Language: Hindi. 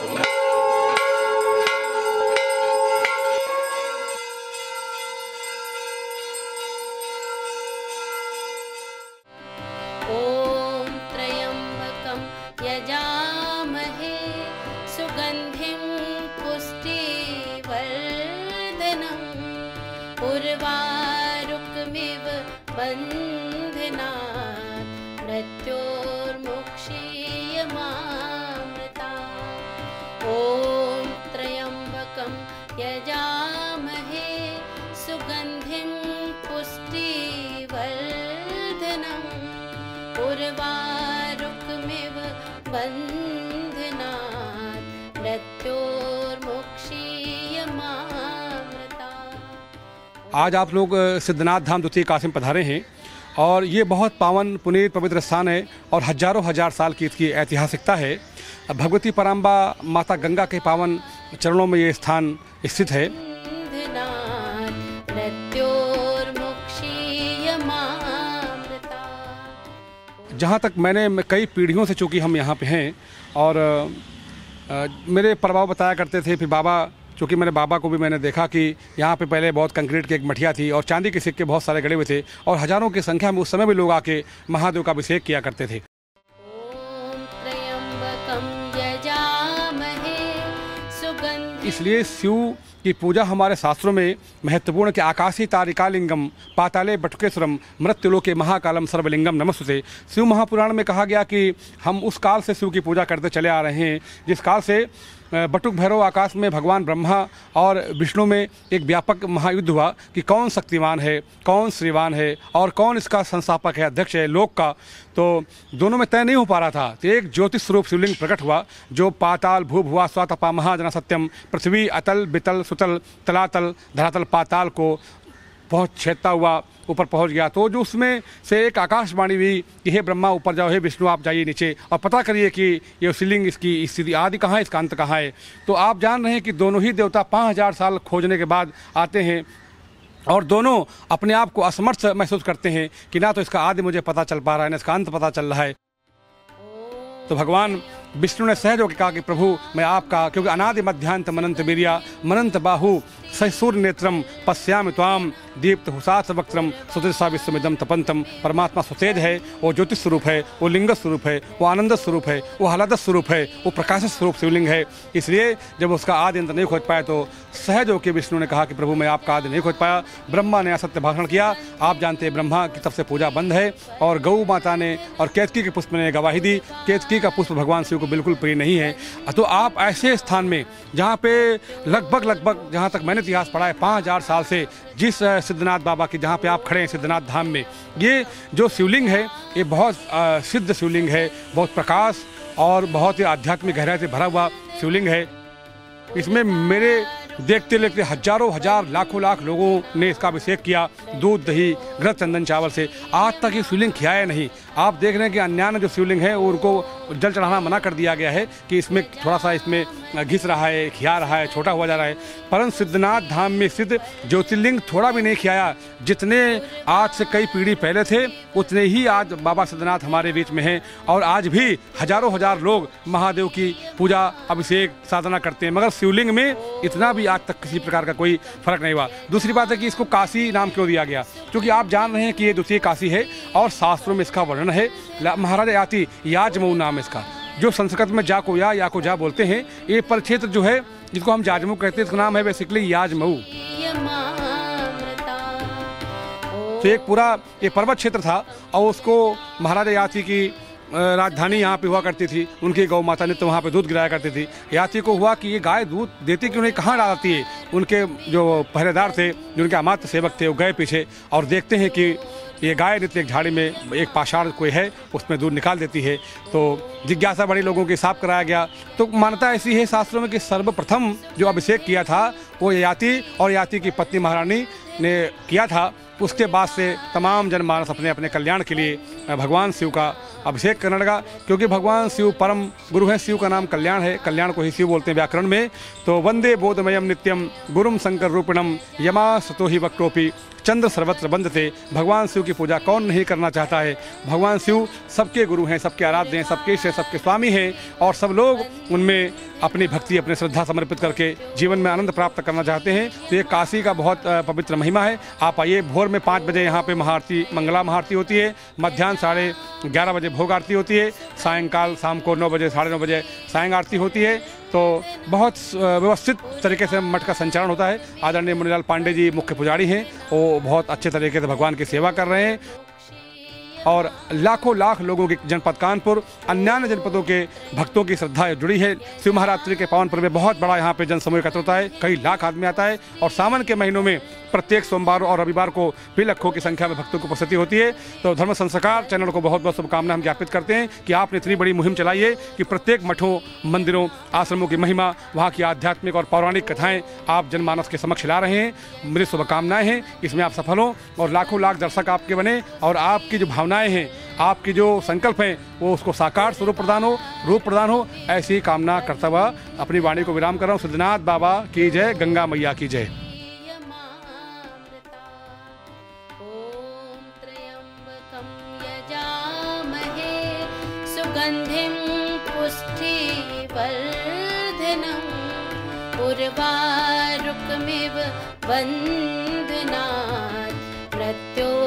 ॐ त्र्यम्बकं यजामहे सुगन्धिं पुष्टिवर्धनम् उर्वारुकमिव बन्धनात् मृत्योर्मुक्षीयमामृतात्। ॐ त्र्यम्बकं यजामहे सुगन्धिं पुष्टिवर्धनम् उर्वारुकमिव बन्धनात् मृत्योर्मुक्षीयमामृतात्। आज आप लोग सिद्धनाथ धाम द्वितीय काशी में पधारे हैं और ये बहुत पावन पुनीत पवित्र स्थान है और हजारों हजार साल की इसकी ऐतिहासिकता है। भगवती पराम्बा माता गंगा के पावन चरणों में ये स्थान स्थित है। जहाँ तक मैंने कई पीढ़ियों से चूँकि हम यहाँ पे हैं और मेरे प्रभाव बताया करते थे, फिर बाबा, चूँकि मैंने बाबा को भी मैंने देखा कि यहाँ पे पहले बहुत कंक्रीट की एक मठिया थी और चांदी के सिक्के बहुत सारे गड़े हुए थे और हजारों की संख्या में उस समय भी लोग आके महादेव का अभिषेक किया करते थे। इसलिए शिव की पूजा हमारे शास्त्रों में महत्वपूर्ण कि आकाशी तारिकालिंगम पाताले बटुकेश्वरम मृत्युलोके महाकालम सर्वलिंगम नमस्तुते। शिव महापुराण में कहा गया कि हम उस काल से शिव की पूजा करते चले आ रहे हैं जिस काल से बटुक भैरव आकाश में भगवान ब्रह्मा और विष्णु में एक व्यापक महायुद्ध हुआ कि कौन शक्तिमान है, कौन श्रीवान है और कौन इसका संस्थापक है, अध्यक्ष है लोक का। तो दोनों में तय नहीं हो पा रहा था। तो एक ज्योतिष स्वरूप शिवलिंग प्रकट हुआ जो पाताल भू भुआ स्वतपा महाजना सत्यम पृथ्वी अतल बितल सुतल तलातल धरातल पाताल को पहुँच छेदता हुआ ऊपर पहुंच गया। तो जो उसमें से एक आकाशवाणी हुई कि हे ब्रह्मा ऊपर जाओ, हे विष्णु आप जाइए नीचे और पता करिए कि ये शिवलिंग इसकी स्थिति आदि कहाँ है, इसका अंत कहाँ है। तो आप जान रहे हैं कि दोनों ही देवता 5000 साल खोजने के बाद आते हैं और दोनों अपने आप को असमर्थ महसूस करते हैं कि ना तो इसका आदि मुझे पता चल पा रहा है ना इसका अंत पता चल रहा है। तो भगवान विष्णु ने सहज होकर कहा कि प्रभु मैं आपका, क्योंकि अनादि मध्यांत मनंत वीर्या मनंत बाहु ससूर्य नेत्रम पश्यामि त्वाम दीप्त हुसास वक्त्रम सुदृशा विश्वमिदम तपंतम। परमात्मा सुतेज है, वो ज्योतिष स्वरूप है, वो लिंग स्वरूप है, वो आनंद स्वरूप है, वो हलादत स्वरूप है, वो प्रकाश स्वरूप शिवलिंग है। इसलिए जब उसका आदि अंत नहीं खोज पाया तो सहज होकर विष्णु ने कहा कि प्रभु मैं आपका आदि नहीं खोज पाया। ब्रह्मा ने असत्य भाषण किया। आप जानते हैं ब्रह्मा की तरफ से पूजा बंद है और गौ माता ने और केतकी के पुष्प ने गवाही दी। केतकी का पुष्प भगवान शिव को बिल्कुल प्रिय नहीं है। तो आप ऐसे स्थान में जहाँ पे लगभग जहाँ तक मैंने इतिहास पढ़ा है 5000 साल से जिस सिद्धनाथ बाबा की जहाँ पे आप खड़े हैं सिद्धनाथ धाम में, ये जो शिवलिंग है ये बहुत सिद्ध शिवलिंग है, बहुत प्रकाश और बहुत ही आध्यात्मिक गहराई से भरा हुआ शिवलिंग है। इसमें मेरे देखते देखते हजारों हजार लाखों लाख लोगों ने इसका अभिषेक किया दूध दही घृत चंदन चावल से। आज तक ये शिवलिंग खियाया नहीं। आप देख रहे हैं कि अन्यान्य जो शिवलिंग है उनको जल चढ़ाना मना कर दिया गया है कि इसमें थोड़ा सा इसमें घिस रहा है, खिया रहा है, छोटा हुआ जा रहा है। परंतु सिद्धनाथ धाम में स्थित ज्योतिर्लिंग थोड़ा भी नहीं खियाया। जितने आज से कई पीढ़ी पहले थे उतने ही आज बाबा सिद्धनाथ हमारे बीच में हैं और आज भी हजारों हजार लोग महादेव की पूजा अभिषेक साधना करते हैं, मगर शिवलिंग में इतना भी आज तक किसी प्रकार का कोई फर्क नहीं हुआ। दूसरी बात है कि इसको काशी नाम क्यों दिया गया, क्योंकि आप जान रहे हैं कि ये द्वितीय काशी है और शास्त्रों में इसका वर्णन है। महाराज याति याजमऊ नाम इसका, जो संस्कृत में जाको या को जा बोलते हैं। ये परिक्षेत्र जो है जिसको हम जाजमऊ कहते हैं इसका नाम है बेसिकली याजमऊ। तो एक पूरा ये पर्वत क्षेत्र था और उसको महाराजा याति की राजधानी यहाँ पे हुआ करती थी। उनकी गौ माता ने तो वहाँ पे दूध गिराया करती थी। याति को हुआ कि ये गाय दूध देती क्यों नहीं, कहाँ डालती है। उनके जो पहरेदार थे, जो उनके अमात्य सेवक थे, वो गए पीछे और देखते हैं कि ये गाय नित्य एक झाड़ी में एक पाषाण कोई है उसमें दूध निकाल देती है। तो जिज्ञासा बड़ी लोगों की साफ कराया गया। तो मान्यता ऐसी है शास्त्रों में कि सर्वप्रथम जो अभिषेक किया था वो याति और याति की पत्नी महारानी ने किया था। उसके बाद से तमाम जनमानस अपने अपने कल्याण के लिए भगवान शिव का अभिषेक करने लगा, क्योंकि भगवान शिव परम गुरु हैं। शिव का नाम कल्याण है, कल्याण को ही शिव बोलते हैं व्याकरण में। तो वंदे बोधमयम नित्यम गुरुम शंकर रूपिणम यमा सतो ही वक्रोपी चंद्र सर्वत्र वंदते। भगवान शिव की पूजा कौन नहीं करना चाहता है। भगवान शिव सबके गुरु हैं, सबके आराध्य हैं, सबके इष्ट हैं, सबके स्वामी हैं और सब लोग उनमें अपनी भक्ति, अपनी श्रद्धा समर्पित करके जीवन में आनंद प्राप्त करना चाहते हैं। तो ये काशी का बहुत पवित्र महिमा है। आप आइए, भोर में 5 बजे यहाँ पे महाआरती, मंगला महाआरती होती है, मध्याह्न 11:30 बजे भोग आरती होती है, सायंकाल शाम को 9 बजे 9:30 बजे सायं आरती होती है। तो बहुत व्यवस्थित तरीके से मठ का संचालन होता है। आदरणीय मुनीलाल पांडे जी मुख्य पुजारी हैं, वो बहुत अच्छे तरीके से भगवान की सेवा कर रहे हैं और लाखों लाख लोगों की जनपद कानपुर, अन्य जनपदों के भक्तों की श्रद्धा जुड़ी है। शिव महारात्रि के पावन पर्व में बहुत बड़ा यहाँ पे जनसमूह एकत्र होता है, कई लाख आदमी आता है और सावन के महीनों में प्रत्येक सोमवार और रविवार को भी लाखों की संख्या में भक्तों की उपस्थिति होती है। तो धर्म संस्कार चैनल को बहुत बहुत शुभकामना हम ज्ञापित करते हैं कि आपने इतनी बड़ी मुहिम चलाई है कि प्रत्येक मठों, मंदिरों, आश्रमों की महिमा, वहाँ की आध्यात्मिक और पौराणिक कथाएं आप जनमानस के समक्ष ला रहे हैं। मेरी शुभकामनाएं हैं इसमें आप सफल हों और लाखों लाख दर्शक आपके बने और आपकी जो भावनाएं हैं, आपकी जो संकल्प हैं, वो उसको साकार स्वरूप रूप प्रदान हो, ऐसी ही कामना करता हुआ अपनी वाणी को विराम कर रहा हूँ। सिद्धनाथ बाबा की जय, गंगा मैया की जय। ओम त्र्यंबकं यजामहे सुगंधिं पुष्टिवर्धनम् उर्वारुकमिव वन्दनात् मृत्यो